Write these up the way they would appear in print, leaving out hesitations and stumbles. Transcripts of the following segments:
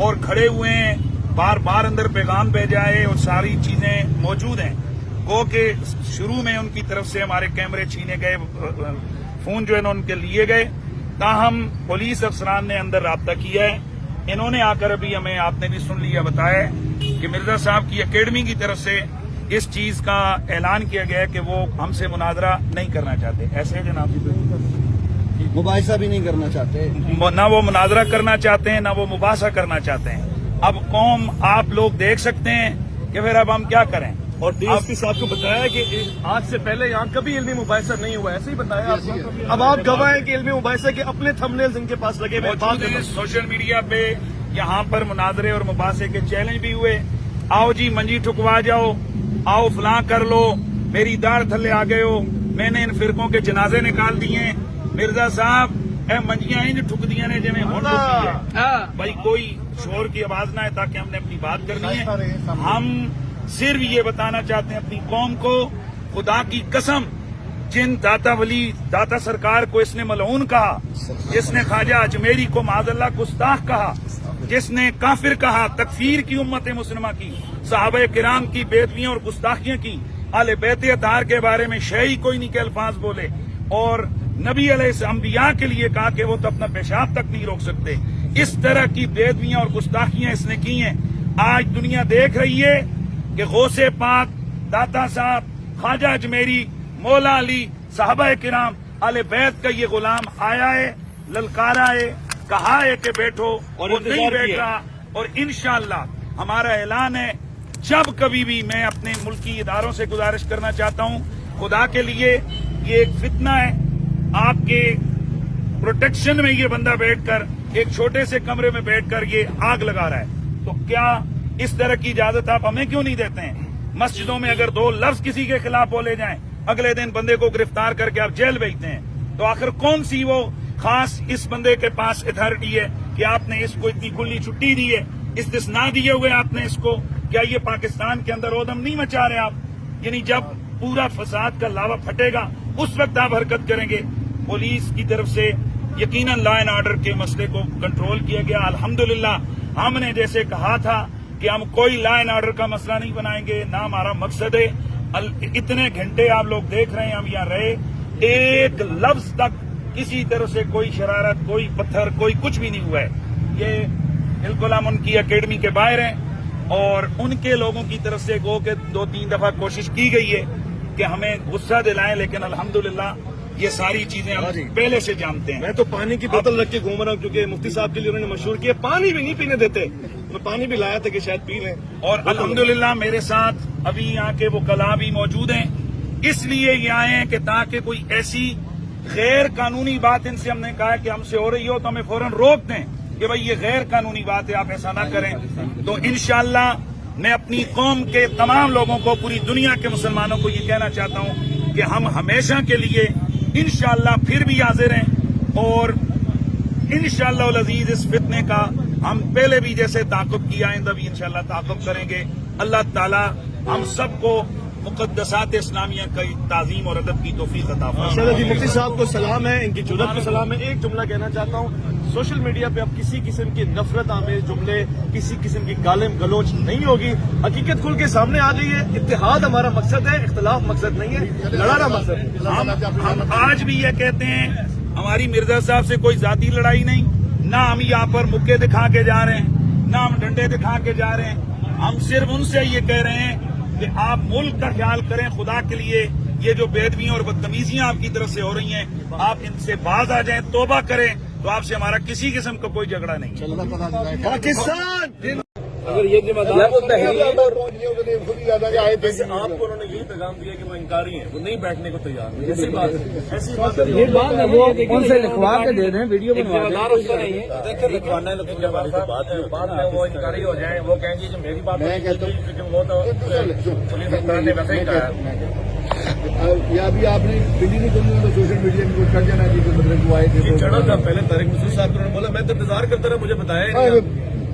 اور کھڑے ہوئے ہیں, بار بار اندر پیغام بھیجا ہے اور ساری چیزیں موجود ہیں. گو کہ شروع میں ان کی طرف سے ہمارے کیمرے چھینے گئے, فون جو ہے ان کے لیے گئے, تاہم پولیس افسران نے اندر رابطہ کیا ہے. انہوں نے آ کر ابھی ہمیں, آپ نے بھی سن لیا, بتایا کہ مرزا صاحب کی اکیڈمی کی طرف سے اس چیز کا اعلان کیا گیا ہے کہ وہ ہم سے مناظرہ نہیں کرنا چاہتے. ایسے ہے جناب, مباحثہ بھی نہیں کرنا چاہتے, نہ وہ مناظرہ کرنا چاہتے ہیں نہ وہ مباحثہ کرنا چاہتے ہیں. اب قوم, آپ لوگ دیکھ سکتے ہیں کہ پھر اب ہم کیا کریں. اور ڈی ایس پی صاحب کو بتایا کہ آج سے پہلے یہاں کبھی علمی مباحثہ نہیں ہوا, ایسے ہی بتایا آپ کو. اب آپ گواہ ہیں کہ علمی مباحثہ کے اپنے تھمبنیلز ان کے پاس لگے ہوئے موجود ہیں. سوشل میڈیا پہ یہاں پر مناظرے اور مباحثے کے چیلنج بھی ہوئے. آؤ جی منجی ٹھکوا جاؤ, آؤ فلاں کر لو, میری داڑھ تھلے آ گئے ہو, میں نے ان فرقوں کے جنازے نکال دیے. مرزا صاحب اے منجیاں انج ٹھک دیا نے جی میں ہون ٹھکی ہے. بھائی کوئی شور کی آواز نہ ہے تاکہ ہم نے اپنی بات کرنی ہے. ہم صرف یہ بتانا چاہتے ہیں اپنی قوم کو, خدا کی قسم, جن داتا ولی داتا سرکار کو اس نے ملعون کہا, جس نے خواجہ اجمیری کو معاذ اللہ گستاخ کہا, جس نے کافر کہا, تکفیر کی امت مسلمہ کی, صحابہ کرام کی بےدبیاں اور گستاخیاں کی, اہل بیت اطہار کے بارے میں شیعی کوئی نہیں کے الفاظ بولے, اور نبی علیہ انبیاء کے لیے کہا کہ وہ تو اپنا پیشاب تک نہیں روک سکتے. اس طرح کی بےدبیاں اور گستاخیاں اس نے کی ہیں. آج دنیا دیکھ رہی ہے کہ غوث پاک, داتا صاحب, خواجہ اجمیری, مولا علی, صحابہ کرام, اہل بیت کا یہ غلام آیا ہے, للکارا ہے, کہا ہے کہ بیٹھو, اور وہ نہیں بیٹھ رہا. اور انشاءاللہ ہمارا اعلان ہے, جب کبھی بھی, میں اپنے ملکی اداروں سے گزارش کرنا چاہتا ہوں, خدا کے لیے یہ ایک فتنہ ہے, آپ کے پروٹیکشن میں یہ بندہ بیٹھ کر ایک چھوٹے سے کمرے میں بیٹھ کر یہ آگ لگا رہا ہے, تو کیا اس طرح کی اجازت آپ ہمیں کیوں نہیں دیتے ہیں؟ مسجدوں میں اگر 2 لفظ کسی کے خلاف بولے جائیں, اگلے دن بندے کو گرفتار کر کے آپ جیل بھیجتے ہیں, تو آخر کون سی وہ خاص اس بندے کے پاس اتھارٹی ہے کہ آپ نے اس کو اتنی کھلی چھٹی دی ہے, استثناء دیے ہوئے آپ نے اس کو؟ کیا یہ پاکستان کے اندر اودم نہیں مچا رہے آپ؟ یعنی جب پورا فساد کا لاوا پھٹے گا اس وقت آپ حرکت کریں گے. پولیس کی طرف سے یقیناً لا اینڈ آرڈر کے مسئلے کو کنٹرول کیا گیا. الحمدللہ ہم نے جیسے کہا تھا کہ ہم کوئی لا اینڈ آرڈر کا مسئلہ نہیں بنائیں گے, نہ ہمارا مقصد ہے. اتنے گھنٹے آپ لوگ دیکھ رہے ہیں ہم یہاں رہے, ایک لفظ تک کسی طرح سے کوئی شرارت, کوئی پتھر, کوئی کچھ بھی نہیں ہوا ہے. یہ بالکل ہم ان کی اکیڈمی کے باہر ہیں, اور ان کے لوگوں کی طرف سے گو کہ 2-3 دفعہ کوشش کی گئی ہے کہ ہمیں غصہ دلائیں, لیکن الحمدللہ یہ ساری چیزیں ہم پہلے سے جانتے ہیں. میں تو پانی کی بوتل رکھ کے گھوم رہا ہوں, کیونکہ مفتی صاحب کے لیے انہوں نے مشہور کیا, پانی بھی نہیں پینے دیتے. میں پانی بھی لایا تھا کہ شاید پی لیں. اور الحمدللہ میرے ساتھ ابھی یہاں کے وکلاء بھی موجود ہیں, اس لیے یہ آئے ہیں کہ تاکہ کوئی ایسی غیر قانونی بات ان سے ہم نے کہا کہ ہم سے ہو رہی ہو تو ہمیں فوراً روک دیں کہ بھائی یہ غیر قانونی بات ہے, آپ ایسا نہ کریں. تو انشاءاللہ میں اپنی قوم کے تمام لوگوں کو, پوری دنیا کے مسلمانوں کو یہ کہنا چاہتا ہوں کہ ہم ہمیشہ کے لیے انشاءاللہ پھر بھی حاضر ہیں, اور انشاءاللہ العزیز اس فتنے کا ہم پہلے بھی جیسے تعاقب کیا, آئندہ بھی انشاءاللہ تعاقب کریں گے. اللہ تعالی ہم سب کو مقدسات اسلامیہ کی تعظیم اور ادب کی توفیق عطا فرمائے. جی مفتی صاحب کو سلام ہے, ان کی جرأت کو سلام ہے. ایک جملہ کہنا چاہتا ہوں, سوشل میڈیا پہ اب کسی قسم کی نفرت آمیز جملے, کسی قسم کی گالم گلوچ نہیں ہوگی. حقیقت کھل کے سامنے آ گئی ہے. اتحاد ہمارا مقصد ہے, اختلاف مقصد نہیں ہے, لڑانا مقصد ہے. ہم آج بھی یہ کہتے ہیں ہماری مرزا صاحب سے کوئی ذاتی لڑائی نہیں, نہ ہم یہاں پر مکے دکھا کے جا رہے ہیں, نہ ہم ڈنڈے دکھا کے جا رہے ہیں. ہم صرف ان سے یہ کہہ رہے ہیں کہ آپ ملک کا خیال کریں, خدا کے لیے یہ جو بےدبیاں اور بدتمیزیاں آپ کی طرف سے ہو رہی ہیں, آپ ان سے باز آ جائیں, توبہ کریں, تو آپ سے ہمارا کسی قسم کا کوئی جھگڑا نہیں. پاکستان اگر یہ ذمہ دار جیسے آپ کو انہوں نے یہی پیغام دیا کہ وہ انکاری ہیں, وہ نہیں بیٹھنے کو تیار ہیں. ایسی بات ہے, ایسی بات ہے. یہ بات ہے وہ ان سے لکھوا کے دے دیں, ویڈیو بنوا دیں. لکھوانا ہے, لیکن جب ہماری بات میں وہ انکاری ہو جائیں, وہ کہیں گے کہ میری بات لیکن وہ تو پولیس افسران نے ویسے ہی کہا ہے. یا ابھی آپ نے بلی نہیں کرنی تو سوشل میڈیا میں کچھ کر جانا کہ مطلب وہ آئے تھے چڑھا تھا پہلے طارق مسعود صاحب کو, انہوں نے بولا میں تو انتظار کرتا رہا, مجھے بتایا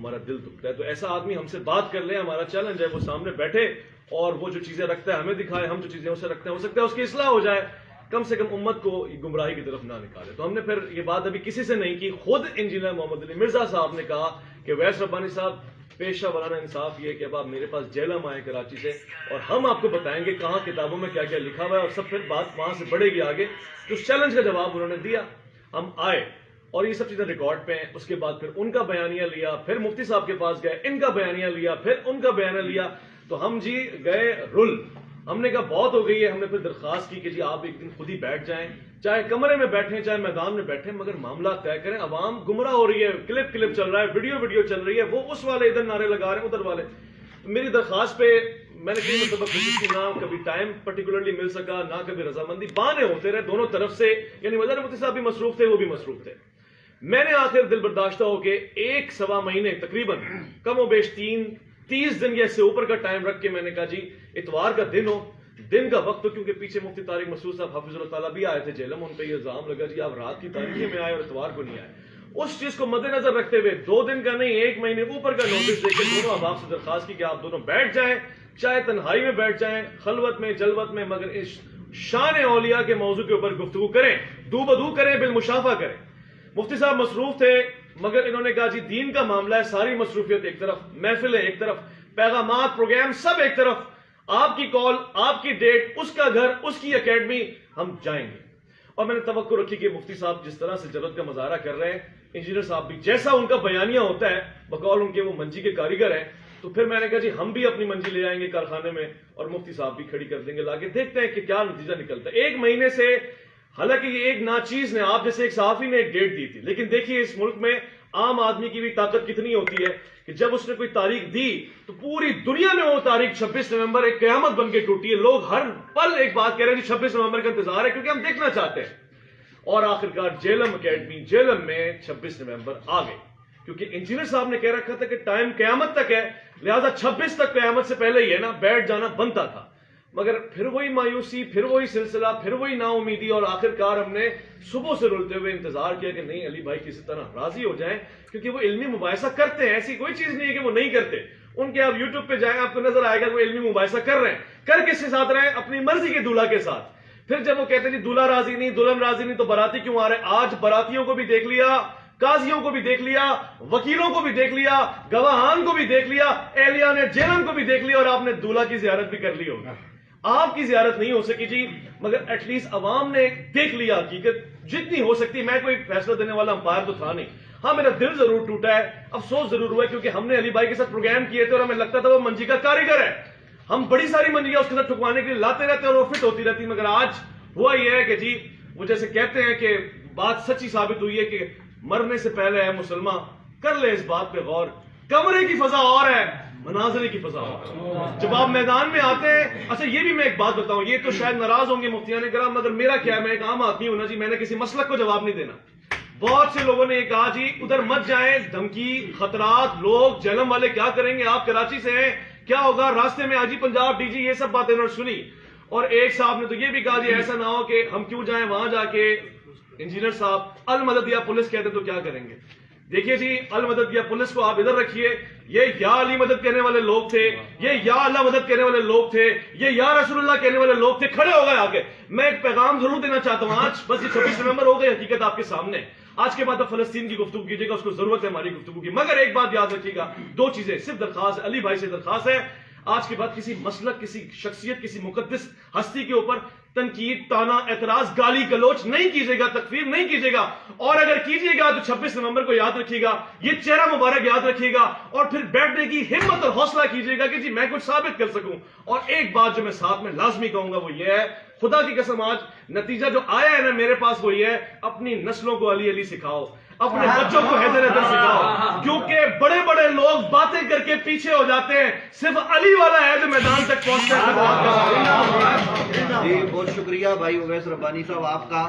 ہمارا دل دکھتا ہے. تو ایسا آدمی ہم سے بات کر لے, ہمارا چیلنج ہے وہ سامنے بیٹھے اور وہ جو چیزیں رکھتا ہے ہمیں دکھائے, ہم جو چیزیں اسے رکھتے ہیں ہو سکتا ہے اس کی اصلاح ہو جائے, کم سے کم امت کو گمراہی کی طرف نہ نکالے. تو ہم نے پھر یہ بات ابھی کسی سے نہیں کی, خود انجینئر محمد علی مرزا صاحب نے کہا کہ اویس ربانی صاحب پیشہ ورانہ انصاف یہ کہ اب آپ میرے پاس جیلم آئے کراچی سے اور ہم آپ کو بتائیں گے کہاں کتابوں میں کیا کیا لکھا ہوا ہے, اور سب پھر بات وہاں سے بڑھے گی آگے. تو اس چیلنج کا جواب انہوں نے دیا, ہم آئے اور یہ سب چیزیں ریکارڈ پہ ہیں. اس کے بعد پھر ان کا بیانیہ لیا, پھر مفتی صاحب کے پاس گئے, ان کا بیانیہ لیا, پھر ان کا بیانیہ لیا. تو ہم جی گئے رل, ہم نے کہا بہت ہو گئی ہے. ہم نے پھر درخواست کی کہ جی آپ ایک دن خود ہی بیٹھ جائیں, چاہے کمرے میں بیٹھیں چاہے میدان میں بیٹھیں, مگر معاملہ طے کریں. عوام گمراہ ہو رہی ہے, کلپ چل رہا ہے, ویڈیو چل رہی ہے, وہ اس والے ادھر نعرے لگا رہے ہیں ادھر والے. میری درخواست پہ میں نے کئی مرتبہ کوشش کی, نہ کبھی ٹائم پرٹیکولرلی مل سکا, نہ کبھی رضامندی, بہانے ہوتے رہے دونوں طرف سے. یعنی وزیر مفتی صاحب بھی مصروف تھے, وہ بھی مصروف تھے. میں نے آخر دل برداشتہ ہو کے 1-1.25 مہینے تقریباً کم و بیش 30 دن یا اس سے اوپر کا ٹائم رکھ کے میں نے کہا جی اتوار کا دن ہو, دن کا وقت ہو, کیونکہ پیچھے مفتی طارق مسعود صاحب حافظ اللہ تعالیٰ بھی آئے تھے جیلم, ان پہ یہ الزام لگا جی آپ رات کی تاریخی میں آئے اور اتوار کو نہیں آئے. اس چیز کو مد نظر رکھتے ہوئے 2 دن کا نہیں 1 مہینے اوپر کا نوٹس دے کے دونوں احباب سے درخواست کی کہ آپ دونوں بیٹھ جائیں, چاہے تنہائی میں بیٹھ جائیں, خلوت میں جلوت میں, مگر اس شان اولیاء کے موضوع کے اوپر گفتگو کریں, دو بدو کریں, بالمشافہ کریں. مفتی صاحب مصروف تھے, مگر انہوں نے کہا جی دین کا معاملہ ہے, ساری مصروفیت ایک طرف, محفلیں ایک طرف, پیغامات پروگرام سب ایک طرف, آپ کی کال, آپ کی ڈیٹ, اس کا گھر, اس کی اکیڈمی, ہم جائیں گے. اور میں نے توقع رکھی کہ مفتی صاحب جس طرح سے جرأت کا مظاہرہ کر رہے ہیں, انجینئر صاحب بھی جیسا ان کا بیانیہ ہوتا ہے, بقول ان کے وہ منجی کے کاریگر ہیں, تو پھر میں نے کہا جی ہم بھی اپنی منجی لے آئیں گے کارخانے میں اور مفتی صاحب بھی کھڑی کر دیں گے لا کے, دیکھتے ہیں کہ کیا نتیجہ نکلتا ہے. 1 مہینے سے, حالانکہ یہ ایک ناچیز نے, آپ جیسے ایک صحافی نے ایک ڈیٹ دی تھی, لیکن دیکھیے اس ملک میں عام آدمی کی بھی طاقت کتنی ہوتی ہے کہ جب اس نے کوئی تاریخ دی تو پوری دنیا میں وہ تاریخ 26 نومبر ایک قیامت بن کے ٹوٹی ہے. لوگ ہر پل ایک بات کہہ رہے ہیں 26 نومبر کا انتظار ہے کیونکہ ہم دیکھنا چاہتے ہیں. اور آخرکار جیلم اکیڈمی, جیلم میں 26 نومبر آ گئی, کیونکہ انجینئر صاحب نے کہہ رکھا تھا کہ ٹائم قیامت تک ہے, لہذا 26 تک قیامت سے پہلے ہی ہے نا بیٹھ جانا بنتا تھا. مگر پھر وہی مایوسی, پھر وہی سلسلہ, پھر وہی نا امیدی, اور آخرکار ہم نے صبح سے رلتے ہوئے انتظار کیا کہ نہیں علی بھائی کسی طرح راضی ہو جائیں, کیونکہ وہ علمی مباحثہ کرتے ہیں, ایسی کوئی چیز نہیں ہے کہ وہ نہیں کرتے. ان کے آپ یوٹیوب پہ جائیں آپ کو نظر آئے گا کہ وہ علمی مباحثہ کر رہے ہیں. کر کس کے ساتھ رہے ہیں؟ اپنی مرضی کے دولہا کے ساتھ. پھر جب وہ کہتے ہیں دولہا راضی نہیں, دلہن راضی نہیں, تو باراتی کیوں آ رہے ہیں؟ آج براتیوں کو بھی دیکھ لیا, قاضیوں کو بھی دیکھ لیا, وکیلوں کو بھی دیکھ لیا, گواہان کو بھی دیکھ لیا, اہلیہ نے جیلم کو بھی دیکھ لیا, اور آپ نے دولہا کی زیارت بھی کر لی ہوگی. آپ کی زیارت نہیں ہو سکی جی, مگر ایٹ لیسٹ عوام نے دیکھ لیا حقیقت جتنی ہو سکتی. میں کوئی فیصلہ دینے والا امپائر تو تھا نہیں. ہاں میرا دل ضرور ٹوٹا ہے, افسوس ضرور ہوا ہے, کیونکہ ہم نے علی بھائی کے ساتھ پروگرام کیے تھے اور ہمیں لگتا تھا وہ منجی کا کاریگر ہے. ہم بڑی ساری منجیاں اس کے ساتھ ٹھکوانے کے لیے لاتے رہتے اور وہ فٹ ہوتی رہتی. مگر آج ہوا یہ ہے کہ جی وہ جیسے کہتے ہیں کہ بات سچی ثابت ہوئی ہے کہ مرنے سے پہلے ہے مسلمان, کر لے اس بات پہ غور. کمرے کی فضا اور ہے, مناظرے کی فضا اور. جب آپ میدان میں آتے ہیں, اچھا یہ بھی میں ایک بات بتاؤں, یہ تو شاید ناراض ہوں گے مفتیان کرام, مگر میرا کیا ہے, میں ایک عام آدمی ہوں نا جی, میں نے کسی مسلک کو جواب نہیں دینا. بہت سے لوگوں نے یہ کہا جی ادھر مت جائیں, دھمکی, خطرات, لوگ جیلم والے کیا کریں گے, آپ کراچی سے ہیں, کیا ہوگا راستے میں آجی پنجاب ڈی جی, یہ سب باتیں انہوں نے سنی. اور ایک صاحب نے تو یہ بھی کہا جی ایسا نہ ہو کہ ہم کیوں جائیں وہاں جا کے انجینئر صاحب المدد یا پولیس کہتے تو کیا کریں گے. دیکھیے جی المدد یا پولیس کو آپ ادھر رکھیے, یہ یا علی مدد کہنے والے لوگ تھے, یہ یا اللہ مدد کہنے والے لوگ تھے, یہ یا رسول اللہ کہنے والے لوگ تھے, کھڑے ہو گئے آ کے. میں ایک پیغام ضرور دینا چاہتا ہوں آج, بس یہ 26 نومبر ہو گئی حقیقت آپ کے سامنے. آج کے بعد اب فلسطین کی گفتگو کیجیے گا, اس کو ضرورت ہے ہماری گفتگو کی. مگر ایک بات یاد رکھیے گا, 2 چیزیں صرف درخواست ہے, علی بھائی سے درخواست ہے, آج کے بعد کسی مسلک, کسی شخصیت, کسی مقدس ہستی کے اوپر تنقید, تانا, اعتراض, گالی گلوچ نہیں کیجیے گا, تکفیر نہیں کیجیے گا. اور اگر کیجیے گا تو 26 نومبر کو یاد رکھیے گا, یہ چہرہ مبارک یاد رکھیے گا, اور پھر بیٹھنے کی ہمت اور حوصلہ کیجیے گا کہ جی میں کچھ ثابت کر سکوں. اور ایک بات جو میں ساتھ میں لازمی کہوں گا وہ یہ ہے, خدا کی قسم آج نتیجہ جو آیا ہے نا میرے پاس وہ یہ ہے, اپنی نسلوں کو علی علی سکھاؤ, اپنے بچوں کو حیدر حیدر سکھاؤ, کیونکہ بڑے بڑے لوگ باتیں کر کے پیچھے ہو جاتے ہیں, صرف علی والا ہے جو میدان تک پہنچتا ہے. جی بہت شکریہ بھائی اویس ربانی صاحب آپ کا.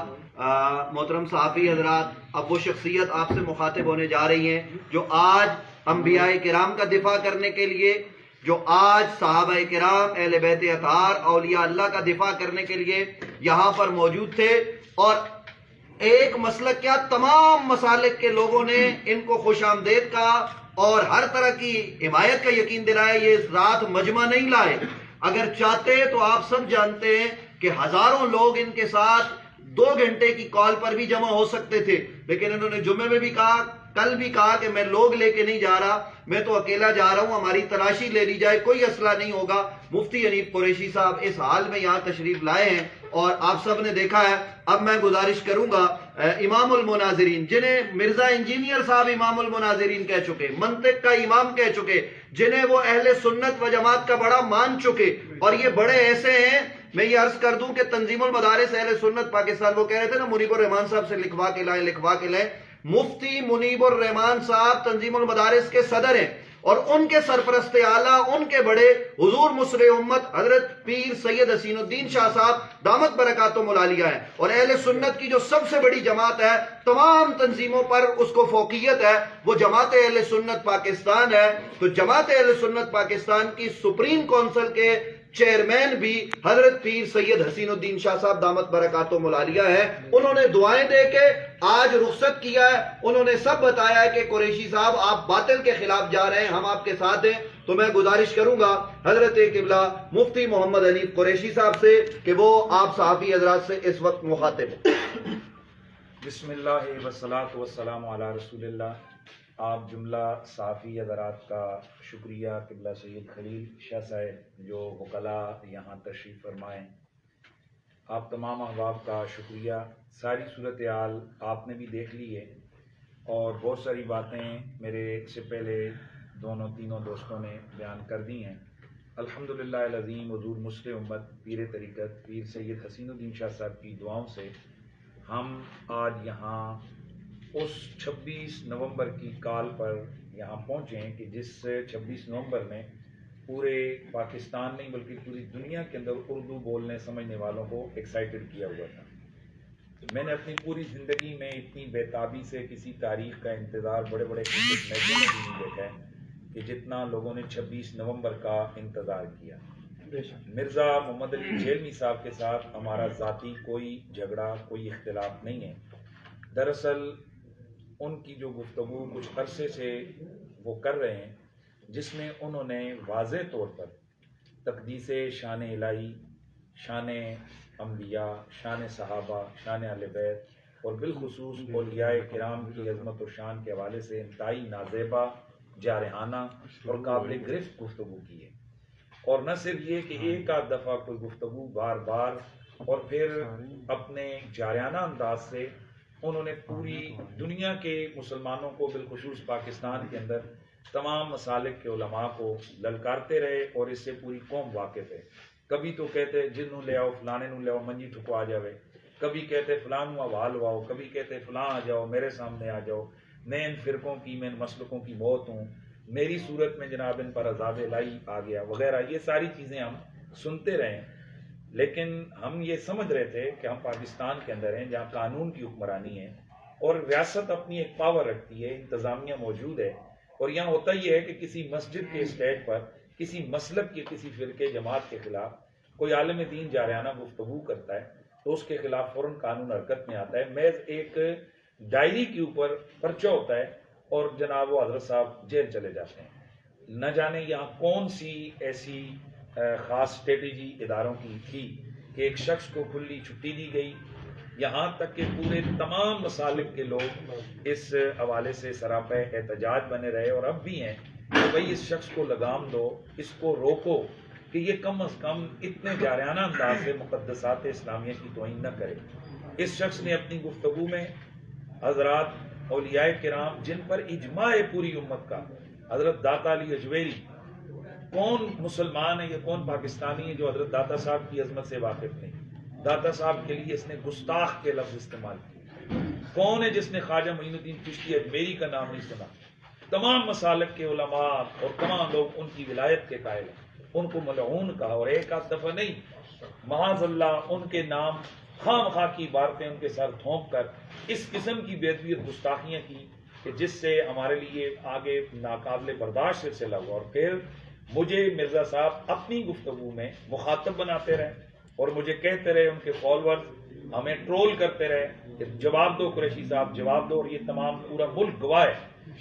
محترم صحافی حضرات, اب وہ شخصیت آپ سے مخاطب ہونے جا رہی ہیں جو آج انبیاء کرام کا دفاع کرنے کے لیے, جو آج صحابہ کرام, اہل بیت اطہار, اولیاء اللہ کا دفاع کرنے کے لیے یہاں پر موجود تھے. اور ایک مسلک کیا تمام مسالک کے لوگوں نے ان کو خوش آمدید کہا, اور ہر طرح کی حمایت کا یقین دلائے. یہ رات مجمع نہیں لائے. اگر چاہتے تو آپ سب جانتے ہیں کہ ہزاروں لوگ ان کے ساتھ 2 گھنٹے کی کال پر بھی جمع ہو سکتے تھے، لیکن انہوں نے جمعے میں بھی کہا، کل بھی کہا کہ میں لوگ لے کے نہیں جا رہا، میں تو اکیلا جا رہا ہوں، ہماری تلاشی لے لی جائے، کوئی اسلحہ نہیں ہوگا. مفتی حنیف قریشی صاحب اس حال میں یہاں تشریف لائے ہیں اور آپ سب نے دیکھا ہے. اب میں گزارش کروں گا امام المناظرین، جنہیں مرزا انجینئر صاحب امام المناظرین کہہ چکے، منطق کا امام کہہ چکے، جنہیں وہ اہل سنت و جماعت کا بڑا مان چکے، اور یہ بڑے ایسے ہیں. میں یہ عرض کر دوں کہ تنظیم المدارس اہل سنت پاکستان، وہ کہہ رہے تھے نا منیب الرحمان صاحب سے لکھوا کے لائیں. مفتی منیب الرحمان صاحب تنظیم المدارس کے صدر ہیں، اور ان کے سرپرست اعلیٰ، ان کے بڑے حضور مصر امت حضرت پیر سید حسین الدین شاہ صاحب دامت برکاتہم العالیہ ہیں. اور اہل سنت کی جو سب سے بڑی جماعت ہے، تمام تنظیموں پر اس کو فوقیت ہے، وہ جماعت اہل سنت پاکستان ہے. تو جماعت اہل سنت پاکستان کی سپریم کونسل کے چیئرمین بھی حضرت پیر سید حسین الدین شاہ صاحب دامت برکاتہم العالیہ ہیں. انہوں نے دعائیں دے کے آج رخصت کیا ہے. انہوں نے سب بتایا ہے کہ قریشی صاحب آپ باطل کے خلاف جا رہے ہیں، ہم آپ کے ساتھ ہیں. تو میں گزارش کروں گا حضرت قبلہ مفتی محمد حنیف قریشی صاحب سے کہ وہ آپ صحافی حضرات سے اس وقت مخاطب ہیں. بسم اللہ والصلاۃ والسلام علی رسول اللہ. آپ جملہ صحافی حضرات کا شکریہ. قبلہ سید خلیل شاہ صاحب جو وکلاء یہاں تشریف فرمائیں، آپ تمام احباب کا شکریہ. ساری صورتحال آپ نے بھی دیکھ لی ہے، اور بہت ساری باتیں میرے سے پہلے تینوں دوستوں نے بیان کر دی ہیں. الحمدللہ العظیم حضور مصر امت پیر طریقت پیر سید حسین الدین شاہ صاحب کی دعاؤں سے ہم آج یہاں اس 26 نومبر کی کال پر یہاں پہنچے ہیں کہ جس 26 نومبر میں پورے پاکستان نہیں بلکہ پوری دنیا کے اندر اردو بولنے سمجھنے والوں کو ایکسائٹڈ کیا ہوا تھا. میں نے اپنی پوری زندگی میں اتنی بےتابی سے کسی تاریخ کا انتظار بڑے بڑے کرکٹ میچوں میں بھی نہیں دیکھا ہے کہ جتنا لوگوں نے 26 نومبر کا انتظار کیا. مرزا محمد علی جھیلمی صاحب کے ساتھ ہمارا ذاتی کوئی جھگڑا، کوئی اختلاف نہیں ہے. دراصل ان کی جو گفتگو کچھ عرصے سے وہ کر رہے ہیں، جس میں انہوں نے واضح طور پر تقدیس شان الہی، شان انبیاء، شان صحابہ، شان اہل بیت اور بالخصوص اولیاء کرام کی عظمت و شان کے حوالے سے انتہائی نازیبا، جارحانہ اور قابل گرفت گفتگو کی ہے. اور نہ صرف یہ کہ ایک آدھ دفعہ کوئی گفتگو بار بار، اور پھر اپنے جارحانہ انداز سے انہوں نے پوری دنیا کے مسلمانوں کو بالخصوص پاکستان کے اندر تمام مسالک کے علماء کو للکارتے رہے، اور اس سے پوری قوم واقف ہے. کبھی تو کہتے جنوں لے آؤ، فلانے نوں لے آؤ منجی ٹھکوا جاوے، کبھی کہتے فلاں نوں حوال ہواؤ، کبھی کہتے فلاں آ جاؤ، میرے سامنے آ جاؤ، میں ان فرقوں کی، میں ان مسلکوں کی موت ہوں، میری صورت میں جناب ان پر عذاب الہی آ گیا وغیرہ. یہ ساری چیزیں ہم سنتے رہے، لیکن ہم یہ سمجھ رہے تھے کہ ہم پاکستان کے اندر ہیں جہاں قانون کی حکمرانی ہے اور ریاست اپنی ایک پاور رکھتی ہے، انتظامیہ موجود ہے. اور یہاں ہوتا یہ ہے کہ کسی مسجد کے اسٹیج پر کسی مسلک کے کسی فرقے جماعت کے خلاف کوئی عالم دین جارحانہ گفتگو کرتا ہے تو اس کے خلاف فوراً قانون حرکت میں آتا ہے. محض ایک ڈائری کے اوپر پرچہ ہوتا ہے اور جناب وہ حضرت صاحب جیل چلے جاتے ہیں. نہ جانے یہاں کون سی ایسی خاص اسٹریٹجی اداروں کی تھی کہ ایک شخص کو کھلی چھٹی دی گئی، یہاں تک کہ پورے تمام مسالک کے لوگ اس حوالے سے سراپا احتجاج بنے رہے اور اب بھی ہیں کہ بھئی اس شخص کو لگام دو، اس کو روکو کہ یہ کم از کم اتنے جارحانہ انداز سے مقدسات اسلامیہ کی توہین نہ کرے. اس شخص نے اپنی گفتگو میں حضرات اولیاء کرام جن پر اجماع ہے پوری امت کا، حضرت داتا علی اجویری، کون مسلمان ہے یا کون پاکستانی ہے جو حضرت داتا صاحب کی عظمت سے واقف نہیں؟ داتا صاحب کے لیے اس نے گستاخ کے لفظ استعمال کیے. کون ہے جس نے خواجہ معین الدین چشتی اجمیری کا نام نہیں سنا؟ تمام مسالک کے علماء اور تمام لوگ ان کی ولایت کے قائل ہیں، ان کو ملعون کہا، اور ایک آدھ دفعہ نہیں، معاذ اللہ ان کے نام خواہ مخواہ کی عبارتیں ان کے سر تھونک کر اس قسم کی بے ادبیت گستاخیاں کی کہ جس سے ہمارے لیے آگے ناقابل برداشت سلسلہ ہوا. اور پھر مجھے مرزا صاحب اپنی گفتگو میں مخاطب بناتے رہے اور مجھے کہتے رہے، ان کے فالوورز ہمیں ٹرول کرتے رہے کہ جواب دو قریشی صاحب، جواب دو. اور یہ تمام پورا ملک گواہ ہے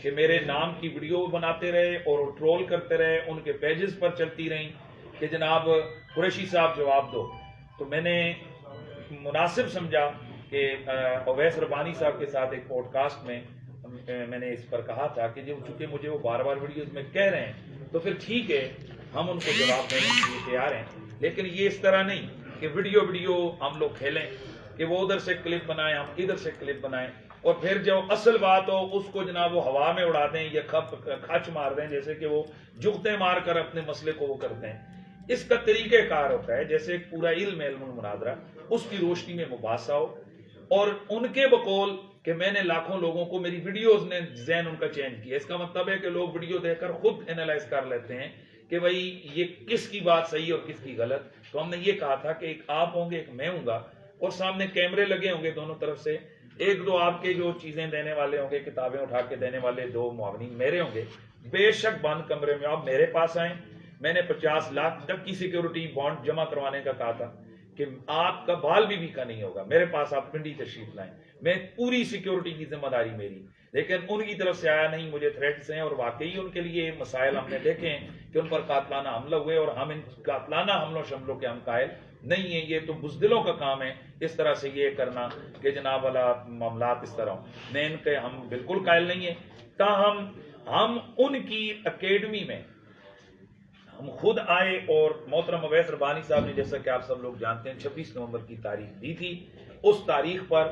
کہ میرے نام کی ویڈیو بناتے رہے اور ٹرول کرتے رہے، ان کے پیجز پر چلتی رہیں کہ جناب قریشی صاحب جواب دو. تو میں نے مناسب سمجھا کہ اویس ربانی صاحب کے ساتھ ایک پوڈ کاسٹ میں میں نے اس پر کہا تھا کہ چونکہ مجھے وہ بار بار ویڈیوز میں کہہ رہے ہیں تو پھر ٹھیک ہے، ہم ان کو جواب دینے کے لیے تیار ہیں، لیکن یہ اس طرح نہیں کہ ویڈیو ہم لوگ کھیلیں کہ وہ ادھر سے کلپ بنائیں، ہم ادھر سے کلپ بنائیں، اور پھر جو اصل بات ہو اس کو جناب وہ ہوا میں اڑا دیں یا کھچ مار دیں، جیسے کہ وہ جغتے مار کر اپنے مسئلے کو وہ کرتے ہیں. اس کا طریقہ کار ہوتا ہے جیسے ایک پورا علم المناظرہ، اس کی روشنی میں مباحثہ ہو، اور ان کے بقول کہ میں نے لاکھوں لوگوں کو میری ویڈیوز نے ذہن ان کا چینج کیا. اس کا مطلب ہے کہ لوگ ویڈیو دیکھ کر خود اینالائز کر لیتے ہیں کہ بھئی یہ کس کی بات صحیح اور کس کی غلط. تو ہم نے یہ کہا تھا کہ ایک آپ ہوں گے، ایک میں ہوں گا، اور سامنے کیمرے لگے ہوں گے دونوں طرف سے، ایک دو آپ کے جو چیزیں دینے والے ہوں گے، کتابیں اٹھا کے دینے والے 2 معاونین میرے ہوں گے. بے شک بند کمرے میں آپ میرے پاس آئیں. میں نے 50 لاکھ تک کی سیکیورٹی بانڈ جمع کروانے کا کہا تھا کہ آپ کا بال بھی کا نہیں ہوگا، میرے پاس آپ پنڈی تشریف لائیں، میں پوری سیکیورٹی کی ذمہ داری میری. لیکن ان کی طرف سے آیا نہیں، مجھے تھریٹس ہیں، اور واقعی ان کے لیے مسائل ہم نے دیکھے ہیں کہ ان پر قاتلانہ حملہ ہوئے، اور ہم ان قاتلانہ حملوں شملوں کے ہم قائل نہیں ہیں. یہ تو بزدلوں کا کام ہے اس طرح سے یہ کرنا کہ جناب والا معاملات اس طرح ہوں. میں ان کے ہم بالکل قائل نہیں ہیں. تاہم ہم ان کی اکیڈمی میں ہم خود آئے، اور محترم اویس ربانی صاحب نے جیسا کہ آپ سب لوگ جانتے ہیں 26 نومبر کی تاریخ دی تھی. اس تاریخ پر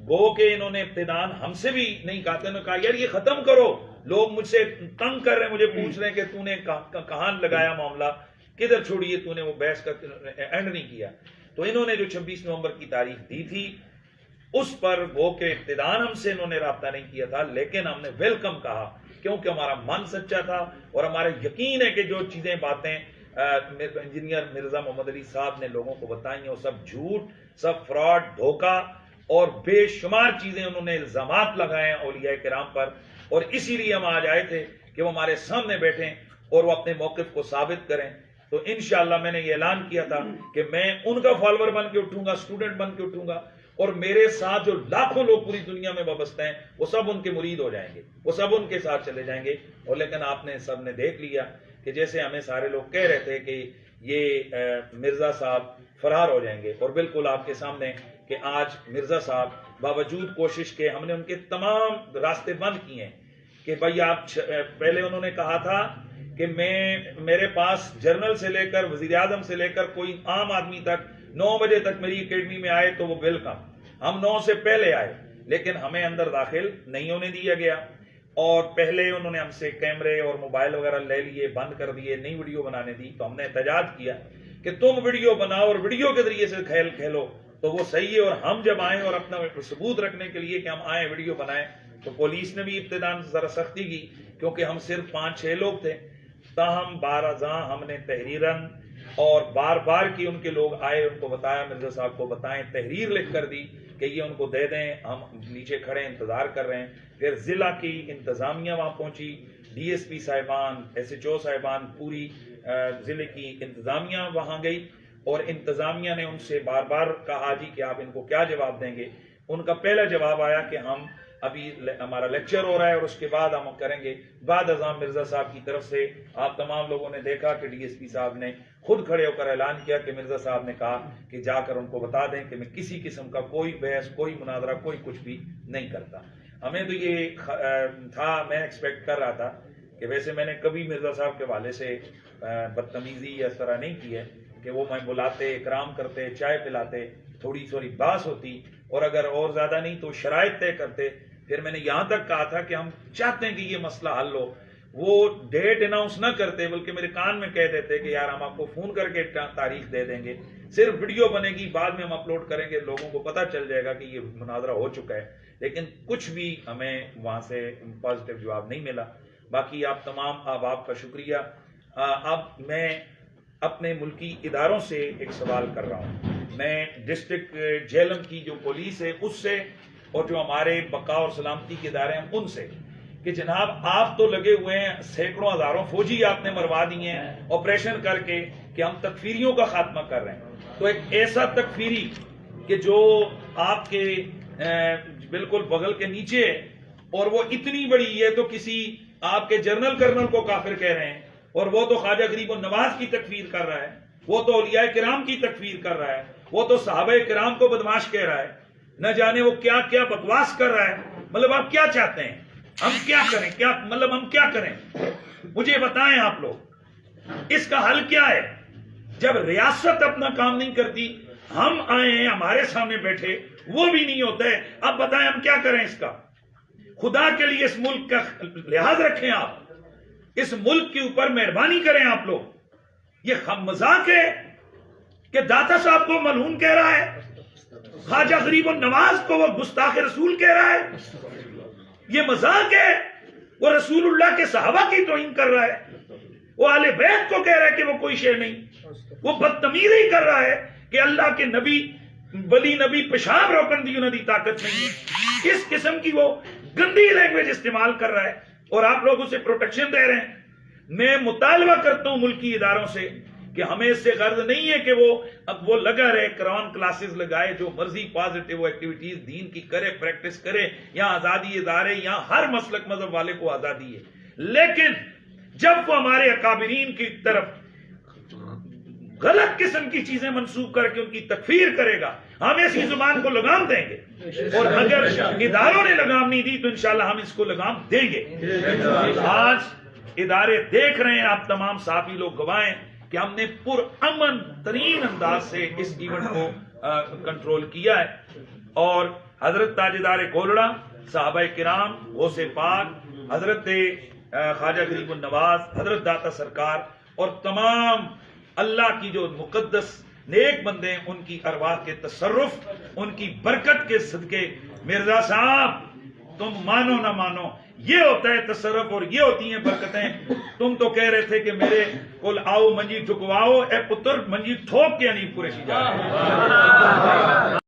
گو کہ انہوں نے ابتدان ہم سے بھی نہیں کہا تھا، انہوں نے کہا یار یہ ختم کرو، لوگ مجھ سے تنگ کر رہے ہیں، مجھے پوچھ رہے ہیں کہ تو نے کہاں لگایا معاملہ، کدھر چھوڑیے، تو نے وہ بحث کا اینڈ نہیں کیا. تو انہوں نے جو 26 نومبر کی تاریخ دی تھی اس پر گو کہ ابتدان ہم سے انہوں نے رابطہ نہیں کیا تھا، لیکن ہم نے ویلکم کہا کیونکہ ہمارا من سچا تھا، اور ہمارا یقین ہے کہ جو چیزیں باتیں انجینئر مرزا محمد علی صاحب نے لوگوں کو بتائی ہیں وہ سب جھوٹ، سب فراڈ، دھوکہ، اور بے شمار چیزیں انہوں نے الزامات لگائے ہیں اولیاء کرام پر. اور اسی لیے ہم آج آئے تھے کہ وہ ہمارے سامنے بیٹھیں اور وہ اپنے موقف کو ثابت کریں. تو انشاءاللہ میں نے یہ اعلان کیا تھا کہ میں ان کا فالوور بن کے اٹھوں گا، سٹوڈنٹ بن کے اٹھوں گا، اور میرے ساتھ جو لاکھوں لوگ پوری دنیا میں وابستہ ہیں وہ سب ان کے مرید ہو جائیں گے، وہ سب ان کے ساتھ چلے جائیں گے. اور لیکن آپ نے سب نے دیکھ لیا کہ جیسے ہمیں سارے لوگ کہہ رہے تھے کہ یہ مرزا صاحب فرار ہو جائیں گے، اور بالکل آپ کے سامنے کہ آج مرزا صاحب باوجود کوشش کے ہم نے ان کے تمام راستے بند کیے ہیں کہ بھائی آپ پہلے انہوں نے کہا تھا کہ میرے پاس جنرل سے لے کر وزیر اعظم سے لے کر کوئی عام آدمی تک 9 بجے تک میری اکیڈمی میں آئے تو وہ ویلکم. ہم 9 سے پہلے آئے لیکن ہمیں اندر داخل نہیں ہونے دیا گیا، اور پہلے انہوں نے ہم سے کیمرے اور موبائل وغیرہ لے لیے، بند کر دیے، نئی ویڈیو بنانے دی. تو ہم نے احتجاج کیا کہ تم ویڈیو بناؤ اور ویڈیو کے ذریعے سے کھیلو تو وہ صحیح ہے. اور ہم جب آئیں اور اپنا ثبوت رکھنے کے لیے کہ ہم آئیں ویڈیو بنائیں تو پولیس نے بھی ابتداء ذرا سختی کی کیونکہ ہم صرف 5-6 لوگ تھے. تاہم 12 ہم نے تحریراً اور بار بار کی ان کے لوگ آئے، ان کو بتایا مرزا صاحب کو بتائیں، تحریر لکھ کر دی کہ یہ ان کو دے دیں، ہم نیچے کھڑے انتظار کر رہے ہیں. پھر ضلع کی انتظامیہ وہاں پہنچی، ڈی ایس پی صاحبان، ایس ایچ او صاحبان، پوری ضلع کی انتظامیہ وہاں گئی، اور انتظامیہ نے ان سے بار بار کہا جی کہ آپ ان کو کیا جواب دیں گے. ان کا پہلا جواب آیا کہ ہم ابھی ہمارا لیکچر ہو رہا ہے اور اس کے بعد ہم کریں گے. بعد ازاں مرزا صاحب کی طرف سے آپ تمام لوگوں نے دیکھا کہ ڈی ایس پی صاحب نے خود کھڑے ہو کر اعلان کیا کہ مرزا صاحب نے کہا کہ جا کر ان کو بتا دیں کہ میں کسی قسم کا کوئی بحث، کوئی مناظرہ، کوئی کچھ بھی نہیں کرتا. ہمیں تو یہ تھا، میں ایکسپیکٹ کر رہا تھا کہ ویسے میں نے کبھی مرزا صاحب کے والے سے بدتمیزی یا اس طرح نہیں کی ہے کہ وہ میں بلاتے، اکرام کرتے، چائے پلاتے، تھوڑی تھوڑی بحث ہوتی، اور اگر اور زیادہ نہیں تو شرائط طے کرتے. پھر میں نے یہاں تک کہا تھا کہ ہم چاہتے ہیں کہ یہ مسئلہ حل ہو. وہ ڈیٹ اناؤنس نہ کرتے بلکہ میرے کان میں کہہ دیتے کہ یار ہم آپ کو فون کر کے تاریخ دے دیں گے، صرف ویڈیو بنے گی، بعد میں ہم اپلوڈ کریں گے، لوگوں کو پتہ چل جائے گا کہ یہ مناظرہ ہو چکا ہے. لیکن کچھ بھی ہمیں وہاں سے پازیٹیو جواب نہیں ملا. باقی آپ تمام احباب کا شکریہ. اب میں اپنے ملکی اداروں سے ایک سوال کر رہا ہوں. میں ڈسٹرکٹ جہلم کی جو پولیس ہے اس سے، اور جو ہمارے بقا اور سلامتی کے ادارے ہیں ان سے، کہ جناب آپ تو لگے ہوئے ہیں، سینکڑوں ہزاروں فوجی آپ نے مروا دیے ہیں آپریشن کر کے کہ ہم تکفیریوں کا خاتمہ کر رہے ہیں. تو ایک ایسا تکفیری کہ جو آپ کے بالکل بغل کے نیچے ہے اور وہ اتنی بڑی، یہ تو کسی آپ کے جنرل کرنل کو کافر کہہ رہے ہیں، اور وہ تو خواجہ غریب النواز کی تکفیر کر رہا ہے، وہ تو اولیاء کرام کی تکفیر کر رہا ہے، وہ تو صحابہ کرام کو بدماش کہہ رہا ہے، نہ جانے وہ کیا کیا بکواس کر رہا ہے. مطلب آپ کیا چاہتے ہیں؟ ہم کیا کریں؟ ہم کیا کریں؟ مجھے بتائیں آپ لوگ، اس کا حل کیا ہے؟ جب ریاست اپنا کام نہیں کرتی، ہم آئے ہیں، ہمارے سامنے بیٹھے، وہ بھی نہیں ہوتا ہے، اب بتائیں ہم کیا کریں اس کا؟ خدا کے لیے اس ملک کا لحاظ رکھیں، آپ اس ملک کے اوپر مہربانی کریں. آپ لوگ یہ مذاق ہے کہ داتا صاحب کو ملعون کہہ رہا ہے، خواجہ غریب النواز کو وہ گستاخ رسول کہہ رہا ہے، یہ مذاق ہے. وہ رسول اللہ کے صحابہ کی توہین کر رہا ہے، وہ اہل بیت کو کہہ رہا ہے کہ وہ کوئی شے نہیں، وہ بدتمیزی کر رہا ہے کہ اللہ کے نبی ولی نبی پیشاب روکن دی انہوں دی طاقت نہیں ہے. اس قسم کی وہ گندی لینگویج استعمال کر رہا ہے اور آپ لوگ اسے پروٹیکشن دے رہے ہیں. میں مطالبہ کرتا ہوں ملکی اداروں سے کہ ہمیں اس سے غرض نہیں ہے کہ وہ لگا رہے، قرآن کلاسز لگائے، جو مرضی پازیٹیو ایکٹیویٹیز دین کی کرے، پریکٹس کرے، یہاں آزادی ادارے، یہاں ہر مسلک مذہب والے کو آزادی ہے. لیکن جب وہ ہمارے اکابرین کی طرف غلط قسم کی چیزیں منسوخ کر کے ان کی تکفیر کرے گا، ہم ایسی زبان کو لگام دیں گے، اور اگر اداروں نے لگام نہیں دی تو انشاءاللہ ہم اس کو لگام دیں گے. آج ادارے دیکھ رہے ہیں، آپ تمام صحافی لوگ گواہ ہیں کہ ہم نے پرامن ترین انداز سے اس ایونٹ کو کنٹرول کیا ہے. اور حضرت تاجدار گولڑا، صحابہ کرام، غوث پاک، حضرت خواجہ غریب النواز، حضرت داتا سرکار اور تمام اللہ کی جو مقدس نیک بندے ہیں، ان کی ارواح کے تصرف، ان کی برکت کے صدقے، مرزا صاحب تم مانو نہ مانو، یہ ہوتا ہے تصرف اور یہ ہوتی ہیں برکتیں. تم تو کہہ رہے تھے کہ میرے کول آؤ منجی ٹھکواؤ، اے پتر منجی ٹھوک کے نہیں قریشی جا رہے.